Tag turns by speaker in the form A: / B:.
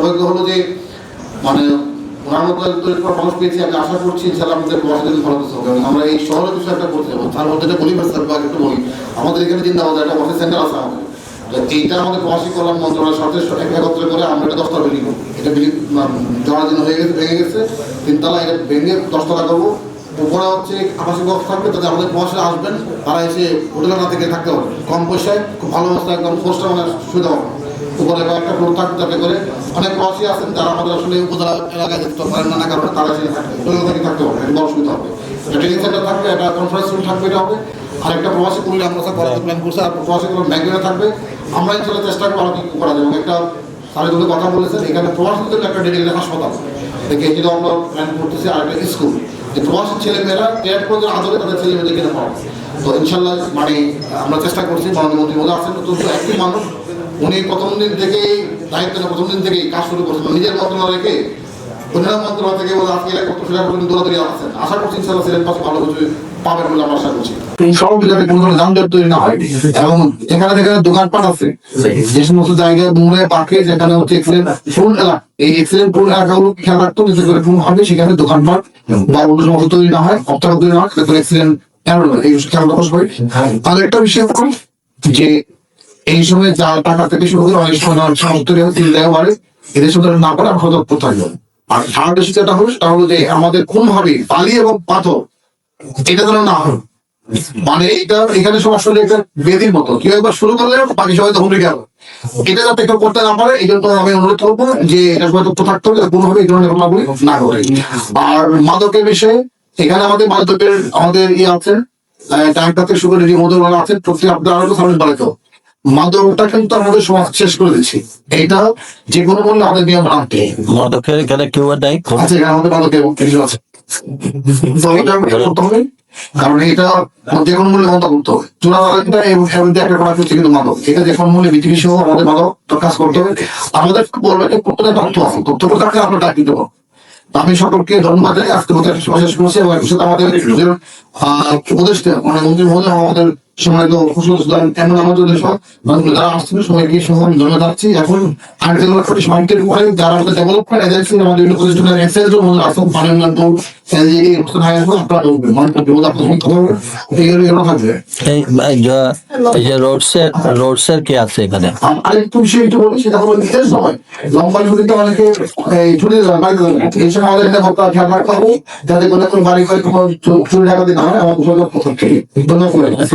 A: সৌভাগ্য হলো যে মানে মানুষ পেয়েছি, আমি আশা করছি ইনশাআল্লাহ আমাদের প্রবাসীদের ভালো কিছু হবে। আমরা এই শহরে কিছু একটা করতে যাবো, তার মধ্যে বলি একটু বলি, আমাদের এখানে জিন্দাবাদ একটা অফিস সেন্টার আছে আমাদের। এইটা আমাদের প্রবাসী কল্যাণ মন্ত্রণালয়ের সাথে একত্রে করে আমরা এটা 10 তলা বিল্ডিং করবো। এটা বিল্ডিং জড়া দিন হয়ে গেছে, ভেঙে গেছে, 3 তলা, এটা ভেঙে 10 তলা করবো। উপরে হচ্ছে আবাসিক বক্স থাকবে, তাতে আমাদের প্রবাসীরা আসবেন, তারা এসে হোটেলে না থেকে থাকতে হবে কম পয়সায়, খুব ভালো অবস্থা, একদম পোস্টটা মানে সুবিধা হবে। উপরে একটা ফ্লোর থাকবে, যাতে করে অনেক প্রবাসী আছেন যারা আমাদের আসলে উপজেলা এলাকায় যেতে পারেন নানা কারণে, তারা এসে থাকতে হবে, একটা বড় সুবিধা হবে। একটা ট্রেনিং সেন্টার থাকবে, একটা কনফারেন্স রুম থাকবে, এটা হবে। আর একটা প্রবাসী করলে আমরা করাতে প্ল্যান করছি, আর প্রবাসী ব্যাংকে থাকবে। আমরা ইনশাল্লাহ চেষ্টা করবো আরো কি করা যাবে। একটা স্যারের কথা বলেছেন, এখানে প্রবাসীদের একটা ডেডিকেটেড হাসপাতাল দেখে যেটা আমরা প্ল্যান করতেছি, আর একটা স্কুল, যে প্রবাসী ছেলেমেয়েরা টেট পর্যন্ত আদরে তাদের ছেলেমেয়েদেরকে পড়াবে। তো ইনশাল্লাহ মানে আমরা চেষ্টা করছি, মাননীয় মন্ত্রী মহোদয় আছেন, তো একটি মানুষ উনি প্রথম দিন থেকেই দায়িত্ব প্রথম দিন থেকেই কাজ শুরু করছেন, নিজের মন্ত্রণালয়কে অন্যান্য মন্ত্রণালয় থেকে বলে আজকে কত সেটা পর্যন্ত দৌড়াদৌড়ি আছেন। আশা করছি ইনশাল্লাহ সেলের পাশে ভালো কিছু পাবেন বলে আমরা আশা করছি। এই সড়ক যাতে কোনো ধরনের যানজট তৈরি না হয়, এবং এখানে যেখানে দোকানপাট আছে, যে সমস্ত জায়গায় মোড়ে পাকে যেখানে হচ্ছে এক্সিলেন্ট পুল এলাকা, এই এক্সিলেন্ট পুল এলাকাগুলো খেয়াল রাখতো, যাতে করে কোনো হবে সেখানে দোকানপাট বা অন্য সমস্ত তৈরি না হয়, অবস্থাটা তৈরি না হয়, যাতে করে এক্সিলেন্ট এই খেয়াল রাখা হয়। আর একটা বিষয় যে এই সময় যা টাকা থেকে শুরু করে অনেক সময় চিন্তায় পারে, এদের সাথে না পারে আমরা সতর্ক থাকবো। আর আরেকটা যেটা হবে সেটা হলো যে আমাদের কোনভাবে বালি এবং পাথর এটা যেন না হয়, মানে এটা এখানে সব আসলে একটা বেদির মতো, কেউ একবার শুরু করলে বাকি সবাই তো হুমড়ে গেল, এটা যাতে কেউ করতে না পারে এই জন্য আমি অনুরোধ করবো যে এটা সবাই তথ্য থাকতে হবে, কোনোভাবে এই ধরনের ঘটনাগুলি না করে। আর মাদকের বিষয়ে এখানে আমাদের মাদকের আমাদের আছে, ট্যাঙ্কটাতে সুগার মধুর আছে, প্রত্যেক আপনার আরো সামনে বাড়াইতো মাদকটা কিন্তু আমাদের সমাজ শেষ করে দিচ্ছি, এইটা যে কোনো মূল্যে আমাদের নিয়ম আনতে।
B: মাদকের এখানে কেউ দেয়
A: আছে, আমাদের মাদকের কিছু আছে, তো এটা করতে হবে, কারণ এটা যে কোনো মূল্যে বন্ধ করতে হবে। চূড়া একটা করা হচ্ছে কিন্তু মাদক, এটা যে কোনো মূল্যে পৃথিবী সহ আমাদের মাদক কাজ করতে হবে। আমাদের বলবে প্রত্যেকটা তথ্য আছে, তথ্যটা থাকলে আমরা ডাক দিতে পারবো। আমি সকলকে ধন্যবাদ জানাই, আজকে শেষ করছি, এবং আমাদের উপদেষ্টা মানে মন্ত্রী মহোদয় আমাদের সময় তো এমন আমাদের যারা আসছিল সবাইকে ধন্যবাদ জানাচ্ছি। এখন যারা আমাদের ডেভেলপমেন্ট এজেন্সি আমাদের প্রতিষ্ঠানের এক্সেল আসুন পানির
B: রোডসের কে আছে এখানে?
A: আরেকটু বিষয় একটু বলি, সেটা হলো নিজের সময় লম্বা ছুটিতে অনেকে ছুটি এই সময় আমাদের এটা খেয়াল রাখতে হবে যাতে কোনো বাড়ি করে কোনো চুরি ডাকাতি না হয়। আমার ধন্যবাদ।